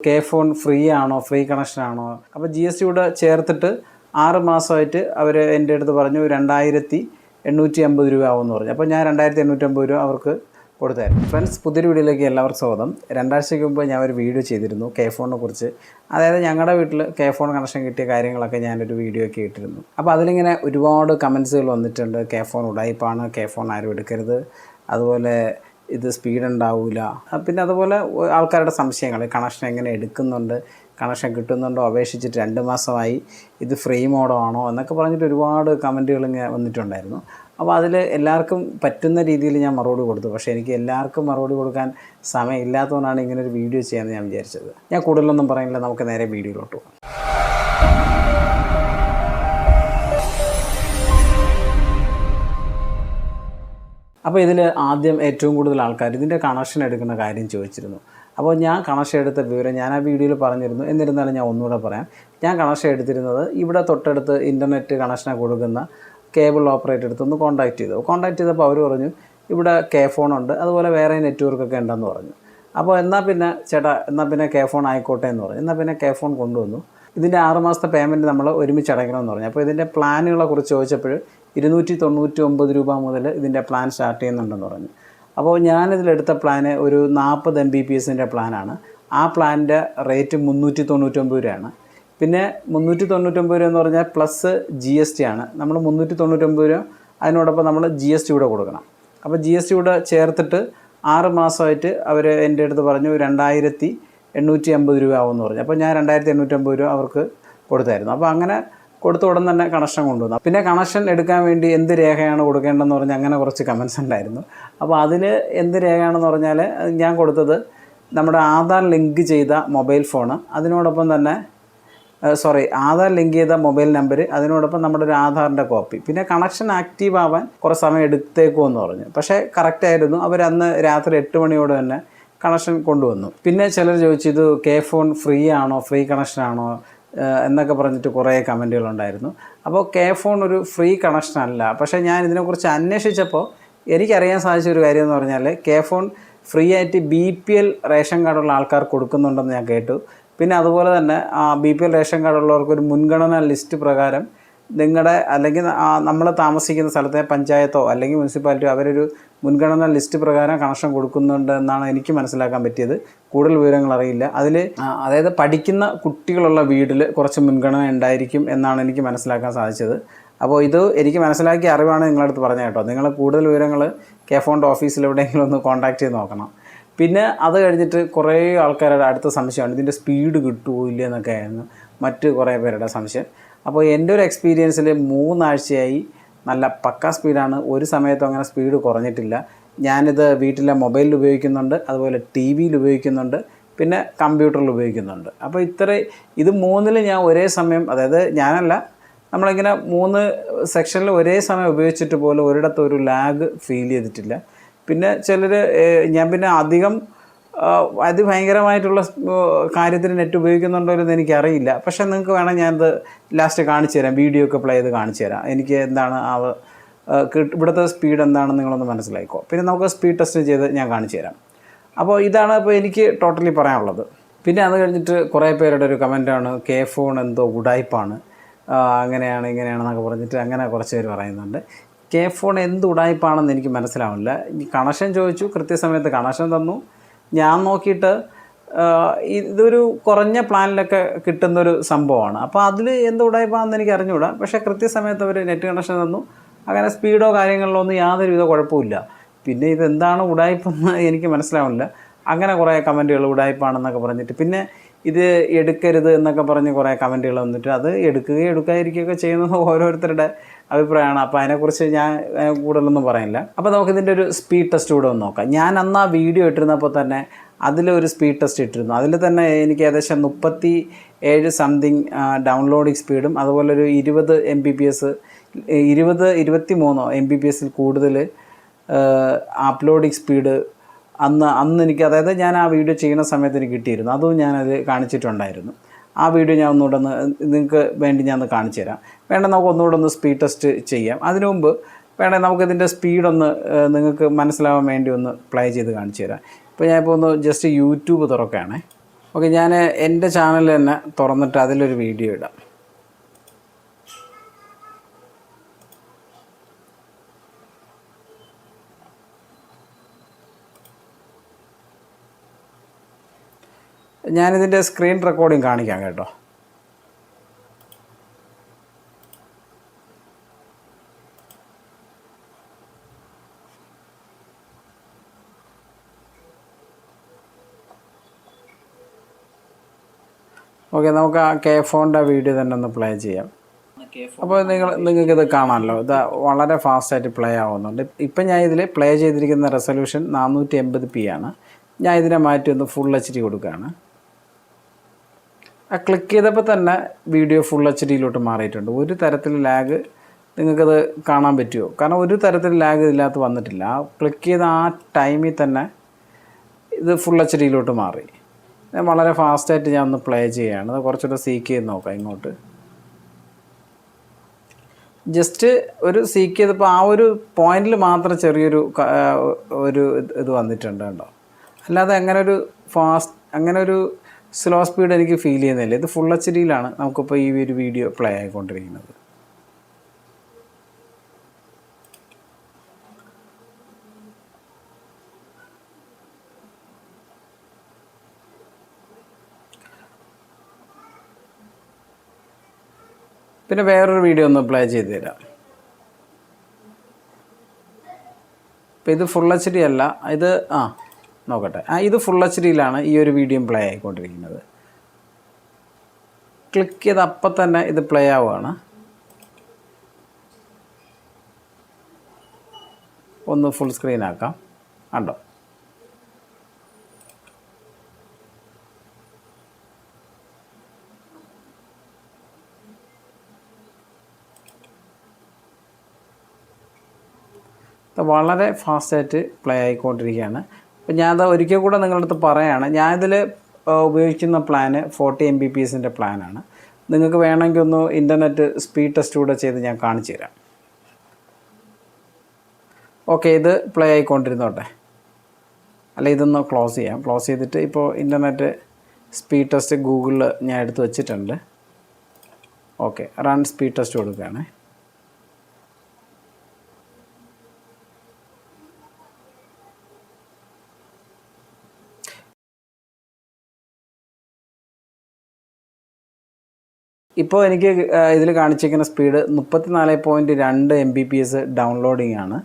K phone free ആണോ, free connection ആണോ? അപ്പോൾ GST കൂടെ ചേർത്തിട്ട് 6 മാസമായിട്ട് അവർ എൻ്റെ അടുത്ത് പറഞ്ഞു 2850 രൂപ ആവുമെന്ന് പറഞ്ഞു. അപ്പോൾ ഞാൻ 2850 രൂപ അവർക്ക് കൊടുത്തായിരുന്നു. ഫ്രണ്ട്സ്, പുതിയൊരു വീഡിയോയിലേക്ക് എല്ലാവർക്കും സ്വാഗതം. 2 ആഴ്ചയ്ക്ക് മുമ്പ് ഞാൻ ഒരു വീഡിയോ ചെയ്തിരുന്നു കെ ഫോണിനെ കുറിച്ച്. അതായത് ഞങ്ങളുടെ വീട്ടിൽ കെ ഫോൺ കണക്ഷൻ കിട്ടിയ കാര്യങ്ങളൊക്കെ ഞാനൊരു വീഡിയോ ഒക്കെ ഇട്ടിരുന്നു. അപ്പോൾ അതിലിങ്ങനെ ഒരുപാട് കമൻസുകൾ വന്നിട്ടുണ്ട്. കെ ഫോൺ ഉടായിപ്പാണ്, കെ ഫോൺ ആരും എടുക്കരുത്, അതുപോലെ ഇത് സ്പീഡ് ഉണ്ടാവില്ല, പിന്നെ അതുപോലെ ആൾക്കാരുടെ സംശയങ്ങൾ, കണക്ഷൻ എങ്ങനെ എടുക്കുന്നുണ്ട്, കണക്ഷൻ കിട്ടുന്നുണ്ടോ, അപേക്ഷിച്ചിട്ട് 2 മാസമായി, ഇത് ഫ്രീ മോഡോ ആണോ എന്നൊക്കെ പറഞ്ഞിട്ട് ഒരുപാട് കമൻറ്റുകൾ ഇങ്ങനെ വന്നിട്ടുണ്ടായിരുന്നു. അപ്പോൾ അതിൽ എല്ലാവർക്കും പറ്റുന്ന രീതിയിൽ ഞാൻ മറുപടി കൊടുത്തു. പക്ഷേ എനിക്ക് എല്ലാവർക്കും മറുപടി കൊടുക്കാൻ സമയമില്ലാത്തതുകൊണ്ടാണ് ഇങ്ങനൊരു വീഡിയോ ചെയ്യാമെന്ന് ഞാൻ വിചാരിച്ചത്. ഞാൻ കൂടുതലൊന്നും പറയുന്നില്ല, നമുക്ക് നേരെ വീഡിയോയിലോട്ട് പോകാം. അപ്പോൾ ഇതിൽ ആദ്യം ഏറ്റവും കൂടുതൽ ആൾക്കാർ ഇതിൻ്റെ കണക്ഷൻ എടുക്കുന്ന കാര്യം ചോദിച്ചിരുന്നു. അപ്പോൾ ഞാൻ കണക്ഷൻ എടുത്ത വിവരം ഞാൻ ആ വീഡിയോയിൽ പറഞ്ഞിരുന്നു. എന്നിരുന്നാലും ഞാൻ ഒന്നുകൂടെ പറയാം. ഞാൻ കണക്ഷൻ എടുത്തിരുന്നത് ഇവിടെ തൊട്ടടുത്ത് ഇൻ്റർനെറ്റ് കണക്ഷനെ കൊടുക്കുന്ന കേബിൾ ഓപ്പറേറ്റർ അടുത്തൊന്ന് കോൺടാക്റ്റ് ചെയ്തപ്പോൾ അവർ പറഞ്ഞു ഇവിടെ കെ ഫോൺ ഉണ്ട്, അതുപോലെ വേറെ നെറ്റ്വർക്കൊക്കെ ഉണ്ടെന്ന് പറഞ്ഞു. അപ്പോൾ എന്നാൽ പിന്നെ കെ ഫോൺ ആയിക്കോട്ടെ എന്ന് പറഞ്ഞു. എന്നാൽ പിന്നെ കെ ഫോൺ കൊണ്ടുവന്നു. ഇതിൻ്റെ 6 മാസത്തെ പേയ്മെൻറ്റ് നമ്മൾ ഒരുമിച്ച് അടയ്ക്കണമെന്ന് പറഞ്ഞു. അപ്പോൾ ഇതിൻ്റെ പ്ലാനുകളെ കുറിച്ച് ചോദിച്ചപ്പോൾ 299 രൂപ മുതൽ ഇതിൻ്റെ പ്ലാൻ സ്റ്റാർട്ട് ചെയ്യുന്നുണ്ടെന്ന് പറഞ്ഞു. അപ്പോൾ ഞാനിതിലെടുത്ത പ്ലാന് ഒരു 40 Mbps പ്ലാനാണ്. ആ പ്ലാനിൻ്റെ റേറ്റ് 399 രൂപയാണ്. പിന്നെ 399 രൂപ എന്ന് പറഞ്ഞാൽ പ്ലസ് GST ആണ്. നമ്മൾ 399 രൂപ, അതിനോടൊപ്പം നമ്മൾ GST കൂടെ കൊടുക്കണം. അപ്പോൾ GST കൂടെ ചേർത്തിട്ട് 6 മാസമായിട്ട് അവർ എൻ്റെ അടുത്ത് പറഞ്ഞു 2850 രൂപ ആവുമെന്ന് പറഞ്ഞു. അപ്പോൾ ഞാൻ 2850 രൂപ അവർക്ക് കൊടുത്തായിരുന്നു. അപ്പോൾ അങ്ങനെ കൊടുത്ത ഉടൻ തന്നെ കണക്ഷൻ കൊണ്ടുവന്നു. പിന്നെ കണക്ഷൻ എടുക്കാൻ വേണ്ടി എന്ത് രേഖയാണ് കൊടുക്കേണ്ടതെന്ന് പറഞ്ഞാൽ അങ്ങനെ കുറച്ച് കമൻസ് ഉണ്ടായിരുന്നു. അപ്പോൾ അതിൽ എന്ത് രേഖയാണെന്ന് പറഞ്ഞാൽ ഞാൻ കൊടുത്തത് നമ്മുടെ ആധാർ ലിങ്ക് ചെയ്ത മൊബൈൽ ഫോണ്, അതിനോടൊപ്പം തന്നെ ആധാർ ലിങ്ക് ചെയ്ത മൊബൈൽ നമ്പർ, അതിനോടൊപ്പം നമ്മുടെ ഒരു ആധാറിൻ്റെ കോപ്പി. പിന്നെ കണക്ഷൻ ആക്റ്റീവ് ആവാൻ കുറച്ച് സമയം എടുത്തേക്കുമെന്ന് പറഞ്ഞു. പക്ഷേ കറക്റ്റായിരുന്നു. അവരന്ന് രാത്രി 8 മണിയോടെ തന്നെ കണക്ഷൻ കൊണ്ടുവന്നു. പിന്നെ ചിലർ ചോദിച്ചു ഇത് കെ ഫോൺ ഫ്രീ ആണോ, ഫ്രീ കണക്ഷൻ ആണോ എന്നൊക്കെ പറഞ്ഞിട്ട് കുറേ കമൻറ്റുകളുണ്ടായിരുന്നു. അപ്പോൾ കെ ഫോൺ ഒരു ഫ്രീ കണക്ഷൻ അല്ല. പക്ഷേ ഞാൻ ഇതിനെക്കുറിച്ച് അന്വേഷിച്ചപ്പോൾ എനിക്കറിയാൻ സാധിച്ചൊരു കാര്യം എന്ന് പറഞ്ഞാൽ കെ ഫോൺ ഫ്രീ ആയിട്ട് BPL റേഷൻ കാർഡുള്ള ആൾക്കാർ കൊടുക്കുന്നുണ്ടെന്ന് ഞാൻ കേട്ടു. പിന്നെ അതുപോലെ തന്നെ BPL റേഷൻ കാർഡുള്ളവർക്കൊരു മുൻഗണനാ ലിസ്റ്റ് പ്രകാരം നിങ്ങളുടെ അല്ലെങ്കിൽ നമ്മൾ താമസിക്കുന്ന സ്ഥലത്തെ പഞ്ചായത്തോ അല്ലെങ്കിൽ മുനിസിപ്പാലിറ്റിയോ അവരൊരു മുൻഗണനാ ലിസ്റ്റ് പ്രകാരം കണക്ഷൻ കൊടുക്കുന്നുണ്ട് എന്നാണ് എനിക്ക് മനസ്സിലാക്കാൻ പറ്റിയത്. കൂടുതൽ വിവരങ്ങൾ അറിയില്ല. അതായത് പഠിക്കുന്ന കുട്ടികളുള്ള വീട്ടിൽ കുറച്ച് മുൻഗണന ഉണ്ടായിരിക്കും എന്നാണ് എനിക്ക് മനസ്സിലാക്കാൻ സാധിച്ചത്. അപ്പോൾ ഇത് എനിക്ക് മനസ്സിലാക്കിയ അറിവാണ് നിങ്ങളടുത്ത് പറഞ്ഞത് കേട്ടോ. നിങ്ങൾ കൂടുതൽ വിവരങ്ങൾ കെ ഫോണിൻ്റെ ഓഫീസിൽ എവിടെയെങ്കിലും ഒന്ന് കോൺടാക്റ്റ് ചെയ്ത് നോക്കണം. പിന്നെ അത് കഴിഞ്ഞിട്ട് കുറേ ആൾക്കാരുടെ അടുത്ത സംശയമാണ് ഇതിൻ്റെ സ്പീഡ് കിട്ടുമോ ഇല്ല എന്നൊക്കെ ആയിരുന്നു മറ്റ് കുറേ പേരുടെ സംശയം. അപ്പോൾ എൻ്റെ ഒരു എക്സ്പീരിയൻസിൽ 3 ആഴ്ചയായി നല്ല പക്കാ സ്പീഡാണ്. ഒരു സമയത്തും അങ്ങനെ സ്പീഡ് കുറഞ്ഞിട്ടില്ല. ഞാനിത് വീട്ടിലെ മൊബൈലിൽ ഉപയോഗിക്കുന്നുണ്ട്, അതുപോലെ TVയിൽ ഉപയോഗിക്കുന്നുണ്ട്, പിന്നെ കമ്പ്യൂട്ടറിൽ ഉപയോഗിക്കുന്നുണ്ട്. അപ്പോൾ ഇത് 3ൽ ഞാൻ ഒരേ സമയം, അതായത് ഞാനല്ല, നമ്മളിങ്ങനെ 3 സെക്ഷനിൽ ഒരേ സമയം ഉപയോഗിച്ചിട്ട് പോലും ഒരിടത്തും ഒരു ലാഗ് ഫീൽ ചെയ്തിട്ടില്ല. പിന്നെ ചിലർ ഞാൻ പിന്നെ അധികം അതിഭയങ്കരമായിട്ടുള്ള കാര്യത്തിന് നെറ്റ് ഉപയോഗിക്കുന്നുണ്ടോ എന്ന് എനിക്കറിയില്ല. പക്ഷേ നിങ്ങൾക്ക് വേണം ഞാനത് ലാസ്റ്റ് കാണിച്ചു തരാം, വീഡിയോ ഒക്കെ പ്ലേ ചെയ്ത് കാണിച്ചു തരാം. എനിക്ക് എന്താണ് ഇവിടുത്തെ സ്പീഡ് എന്താണെന്ന് നിങ്ങളൊന്ന് മനസ്സിലാക്കിക്കോ. പിന്നെ നമുക്ക് സ്പീഡ് ടെസ്റ്റ് ചെയ്ത് ഞാൻ കാണിച്ചു തരാം. അപ്പോൾ ഇതാണ് ഇപ്പോൾ എനിക്ക് ടോട്ടലി പറയാനുള്ളത്. പിന്നെ അത് കഴിഞ്ഞിട്ട് കുറേ പേരുടെ ഒരു കമൻറ്റാണ് കെ ഫോൺ എന്തോ ഉടായിപ്പാണ്, അങ്ങനെയാണ് ഇങ്ങനെയാണെന്നൊക്കെ പറഞ്ഞിട്ട് അങ്ങനെ കുറച്ച് പേര് പറയുന്നുണ്ട്. കെ ഫോൺ എന്ത് ഉടായിപ്പാണെന്ന് എനിക്ക് മനസ്സിലാവില്ല. കണക്ഷൻ ചോദിച്ചു, കൃത്യസമയത്ത് കണക്ഷൻ തന്നു. ഞാൻ നോക്കിയിട്ട് ഇതൊരു കുറഞ്ഞ പ്ലാനിലൊക്കെ കിട്ടുന്നൊരു സംഭവമാണ്. അപ്പോൾ അതിൽ എന്ത് ഉടായിപ്പാണെന്ന് എനിക്ക് അറിഞ്ഞുകൂടാ. പക്ഷേ കൃത്യസമയത്ത് അവർ നെറ്റ് കണക്ഷൻ തന്നു. അങ്ങനെ സ്പീഡോ കാര്യങ്ങളിലോ ഒന്നും യാതൊരുവിധ കുഴപ്പമില്ല. പിന്നെ ഇതെന്താണ് ഉടായിപ്പെന്ന് എനിക്ക് മനസ്സിലാവില്ല. അങ്ങനെ കുറേ കമൻറ്റുകൾ ഉടായിപ്പാണെന്നൊക്കെ പറഞ്ഞിട്ട്, പിന്നെ ഇത് എടുക്കരുത് എന്നൊക്കെ പറഞ്ഞ് കുറേ കമൻറ്റുകൾ വന്നിട്ട് അത് എടുക്കാതിരിക്കുകയൊക്കെ ചെയ്യുന്നത് ഓരോരുത്തരുടെ അഭിപ്രായമാണ്. അപ്പോൾ അതിനെക്കുറിച്ച് ഞാൻ കൂടുതലൊന്നും പറയാനില്ല. അപ്പോൾ നമുക്കിതിൻ്റെ ഒരു സ്പീഡ് ടെസ്റ്റ് കൂടെ ഒന്ന് നോക്കാം. ഞാൻ അന്ന് ആ വീഡിയോ ഇട്ടിരുന്നപ്പോൾ തന്നെ അതിലൊരു സ്പീഡ് ടെസ്റ്റ് ഇട്ടിരുന്നു. അതിൽ തന്നെ എനിക്ക് ഏകദേശം 37 സംതിങ് ഡൗൺലോഡിങ് സ്പീഡും അതുപോലെ ഒരു 20 Mbps 23 Mbps കൂടുതൽ അപ്ലോഡിങ് സ്പീഡ് അന്ന് എനിക്ക്, അതായത് ഞാൻ ആ വീഡിയോ ചെയ്യുന്ന സമയത്ത് എനിക്ക് കിട്ടിയിരുന്നു. അതും ഞാനത് കാണിച്ചിട്ടുണ്ടായിരുന്നു. ആ വീഡിയോ ഞാൻ ഒന്നുകൂടെ നിങ്ങൾക്ക് വേണ്ടി ഞാൻ കാണിച്ചു തരാം. വേണ്ട നമുക്ക് ഒന്നുകൂടെ സ്പീഡ് ടെസ്റ്റ് ചെയ്യാം. അതിനു മുമ്പ് വേണമെങ്കിൽ നമുക്കിതിൻ്റെ സ്പീഡൊന്ന് നിങ്ങൾക്ക് മനസ്സിലാവാൻ വേണ്ടി ഒന്ന് പ്ലേ ചെയ്ത് കാണിച്ചു തരാം. ഇപ്പോൾ ഞാനിപ്പോൾ ഒന്ന് ജസ്റ്റ് യൂട്യൂബ് തുറക്കുകയാണേ. ഓക്കെ, ഞാൻ എൻ്റെ ചാനൽ തന്നെ തുറന്നിട്ട് അതിലൊരു വീഡിയോ ഇടാം. ഞാനിതിൻ്റെ സ്ക്രീൻ റെക്കോർഡിങ് കാണിക്കാം കേട്ടോ. ഓക്കെ, നമുക്ക് ആ K4ൻ്റെ വീഡിയോ തന്നെ ഒന്ന് പ്ലേ ചെയ്യാം. അപ്പോൾ നിങ്ങൾക്കിത് കാണാമല്ലോ, ഇത് വളരെ ഫാസ്റ്റായിട്ട് പ്ലേ ആവുന്നുണ്ട്. ഇപ്പം ഞാൻ ഇതിൽ പ്ലേ ചെയ്തിരിക്കുന്ന റെസൊല്യൂഷൻ 480p ആണ്. ഞാൻ ഇതിനെ മാറ്റി ഒന്ന് ഫുൾ HD കൊടുക്കുകയാണ്. ആ ക്ലിക്ക് ചെയ്തപ്പോൾ തന്നെ വീഡിയോ ഫുൾ HDയിലോട്ട് മാറിയിട്ടുണ്ട്. ഒരു തരത്തിൽ ലാഗ് നിങ്ങൾക്കത് കാണാൻ പറ്റുമോ? കാരണം ഒരു തരത്തിൽ ലാഗ് ഇതിനകത്ത് വന്നിട്ടില്ല. ആ ക്ലിക്ക് ചെയ്ത ആ ടൈമിൽ തന്നെ ഇത് ഫുൾ HDയിലോട്ട് മാറി. വളരെ ഫാസ്റ്റായിട്ട് ഞാൻ ഒന്ന് പ്ലേ ചെയ്യുകയാണ്. അത് കുറച്ചുകൂടെ സീക്ക് ചെയ്ത് നോക്കാം ഇങ്ങോട്ട്. ജസ്റ്റ് ഒരു സീക്ക് ചെയ്തപ്പോൾ ആ ഒരു പോയിന്റിൽ മാത്രം ചെറിയൊരു ഇത് വന്നിട്ടുണ്ട് കേട്ടോ. അല്ലാതെ അങ്ങനെ ഒരു സ്ലോ സ്പീഡ് എനിക്ക് ഫീൽ ചെയ്യുന്നില്ല. ഇത് ഫുൾ HDയിലാണ് നമുക്കിപ്പോൾ ഈ ഒരു വീഡിയോ പ്ലേ ആയിക്കൊണ്ടിരിക്കുന്നത്. പിന്നെ വേറൊരു വീഡിയോ ഒന്ന് പ്ലേ ചെയ്ത് തരാം. ഇപ്പം ഇത് ഫുൾ HD അല്ല, ഇത് നോക്കട്ടെ. ഇത് ഫുൾ HDയിലാണ് ഈ ഒരു വീഡിയോ പ്ലേ ആയിക്കൊണ്ടിരിക്കുന്നത്. ക്ലിക്ക് ചെയ്ത് അപ്പം തന്നെ ഇത് പ്ലേ ആവുകയാണ്. ഒന്ന് ഫുൾ സ്ക്രീൻ ആക്കാം. കണ്ടോ? വളരെ ഫാസ്റ്റായിട്ട് പ്ലേ ആയിക്കൊണ്ടിരിക്കുകയാണ്. അപ്പോൾ ഞാനത് ഒരിക്കൽ കൂടെ നിങ്ങളുടെ അടുത്ത് പറയുകയാണ്. ഞാനിതിൽ ഉപയോഗിക്കുന്ന പ്ലാന് 40 Mbps പ്ലാനാണ്. നിങ്ങൾക്ക് വേണമെങ്കിൽ ഒന്ന് ഇൻ്റർനെറ്റ് സ്പീഡ് ടെസ്റ്റ് കൂടെ ചെയ്ത് ഞാൻ കാണിച്ചു തരാം. ഓക്കെ, ഇത് പ്ലേ ആയിക്കൊണ്ടിരുന്നോട്ടെ. അല്ല, ഇതൊന്ന് ക്ലോസ് ചെയ്യാം. ക്ലോസ് ചെയ്തിട്ട് ഇപ്പോൾ ഇൻ്റർനെറ്റ് സ്പീഡ് ടെസ്റ്റ് ഗൂഗിളിൽ ഞാൻ എടുത്ത് വെച്ചിട്ടുണ്ട്. ഓക്കെ, റൺ സ്പീഡ് ടെസ്റ്റ് കൊടുക്കുകയാണ്. ഇപ്പോൾ എനിക്ക് ഇതിൽ കാണിച്ചിരിക്കുന്ന സ്പീഡ് 34.2 Mbps ഡൗൺലോഡിംഗ് ആണ്.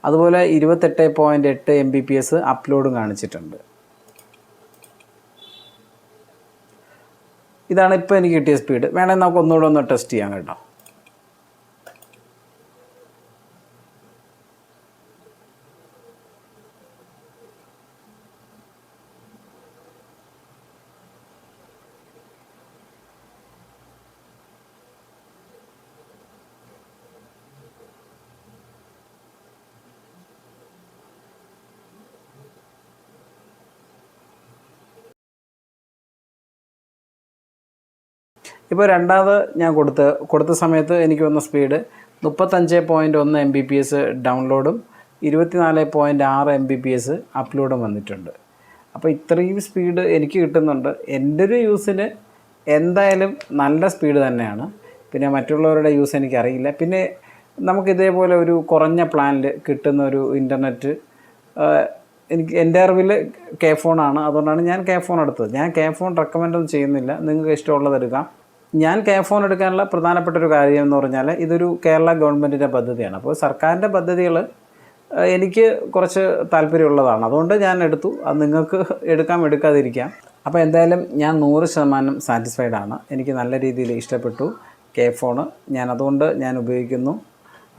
അതുപോലെ 28.8 Mbps അപ്ലോഡും കാണിച്ചിട്ടുണ്ട്. ഇതാണ് ഇപ്പോൾ എനിക്ക് കിട്ടിയ സ്പീഡ്. വേണമെങ്കിൽ നമുക്ക് ഒന്നുകൂടെ ഒന്ന് ടെസ്റ്റ് ചെയ്യാം കേട്ടോ. ഇപ്പോൾ രണ്ടാമത് ഞാൻ കൊടുത്ത സമയത്ത് എനിക്ക് വന്ന സ്പീഡ് 35.1 Mbps ഡൗൺലോഡും 24.6 Mbps അപ്ലോഡും വന്നിട്ടുണ്ട്. അപ്പോൾ ഇത്രയും സ്പീഡ് എനിക്ക് കിട്ടുന്നുണ്ട്. എൻ്റെ ഒരു യൂസിന് എന്തായാലും നല്ല സ്പീഡ് തന്നെയാണ്. പിന്നെ മറ്റുള്ളവരുടെ യൂസ് എനിക്കറിയില്ല. പിന്നെ നമുക്ക് ഇതേപോലെ ഒരു കുറഞ്ഞ പ്ലാനിൽ കിട്ടുന്ന ഒരു ഇൻ്റർനെറ്റ് എൻ്റെ അറിവിൽ K4 ആണ്. അതുകൊണ്ടാണ് ഞാൻ K4 എടുത്തത്. ഞാൻ K4 റെക്കമെൻഡൊന്നും ചെയ്യുന്നില്ല. നിങ്ങൾക്ക് ഇഷ്ടമുള്ളത് എടുക്കാം. ഞാൻ K4 എടുക്കാനുള്ള പ്രധാനപ്പെട്ട ഒരു കാര്യം എന്ന് പറഞ്ഞാൽ ഇതൊരു കേരള ഗവൺമെൻറ്റിൻ്റെ പദ്ധതിയാണ്. അപ്പോൾ സർക്കാരിൻ്റെ പദ്ധതികൾ എനിക്ക് കുറച്ച് താല്പര്യമുള്ളതാണ്. അതുകൊണ്ട് ഞാൻ എടുത്തു. അത് നിങ്ങൾക്ക് എടുക്കാതിരിക്കാം. അപ്പോൾ എന്തായാലും ഞാൻ 100% സാറ്റിസ്ഫൈഡ് ആണ്. എനിക്ക് നല്ല രീതിയിൽ ഇഷ്ടപ്പെട്ടു K4. അതുകൊണ്ട് ഞാൻ ഉപയോഗിക്കുന്നു.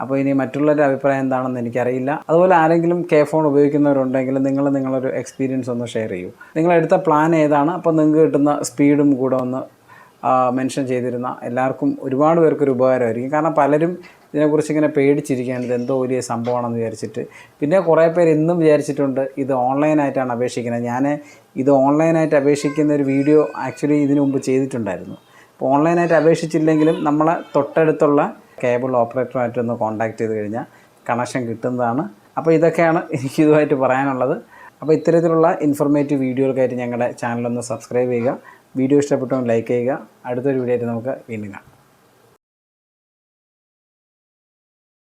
അപ്പോൾ ഇനി മറ്റുള്ളവരുടെ അഭിപ്രായം എന്താണെന്ന് എനിക്കറിയില്ല. അതുപോലെ ആരെങ്കിലും K4 ഉപയോഗിക്കുന്നവരുണ്ടെങ്കിൽ നിങ്ങളൊരു എക്സ്പീരിയൻസ് ഒന്ന് ഷെയർ ചെയ്യൂ. നിങ്ങളെടുത്ത പ്ലാൻ ഏതാണ്? അപ്പോൾ നിങ്ങൾക്ക് കിട്ടുന്ന സ്പീഡും കൂടെ ഒന്ന് മെൻഷൻ ചെയ്തിരുന്ന എല്ലാവർക്കും ഒരുപാട് പേർക്കൊരു ഉപകാരമായിരിക്കും. കാരണം പലരും ഇതിനെക്കുറിച്ച് ഇങ്ങനെ പേടിച്ചിരിക്കുകയാണ്, ഇതെന്തോ വലിയ സംഭവമാണെന്ന് വിചാരിച്ചിട്ട്. പിന്നെ കുറേ പേര് ഇന്നും വിചാരിച്ചിട്ടുണ്ട് ഇത് ഓൺലൈനായിട്ടാണ് അപേക്ഷിക്കുന്നത്. ഞാൻ ഇത് ഓൺലൈനായിട്ട് അപേക്ഷിക്കുന്ന ഒരു വീഡിയോ ആക്ച്വലി ഇതിനു മുമ്പ് ചെയ്തിട്ടുണ്ടായിരുന്നു. അപ്പോൾ ഓൺലൈനായിട്ട് അപേക്ഷിച്ചില്ലെങ്കിലും നമ്മളെ തൊട്ടടുത്തുള്ള കേബിൾ ഓപ്പറേറ്ററുമായിട്ടൊന്ന് കോൺടാക്റ്റ് ചെയ്ത് കഴിഞ്ഞാൽ കണക്ഷൻ കിട്ടുന്നതാണ്. അപ്പോൾ ഇതൊക്കെയാണ് എനിക്കിതുമായിട്ട് പറയാനുള്ളത്. അപ്പോൾ ഇത്തരത്തിലുള്ള ഇൻഫോർമേറ്റീവ് വീഡിയോകൾക്കായിട്ട് ഞങ്ങളുടെ ചാനലൊന്ന് സബ്സ്ക്രൈബ് ചെയ്യുക. വീഡിയോ ഇഷ്ടപ്പെട്ടെങ്കിൽ ലൈക്ക് ചെയ്യുക. അടുത്തൊരു വീഡിയോ ആയിട്ട് നമുക്ക് വീണ്ടും കാണാം.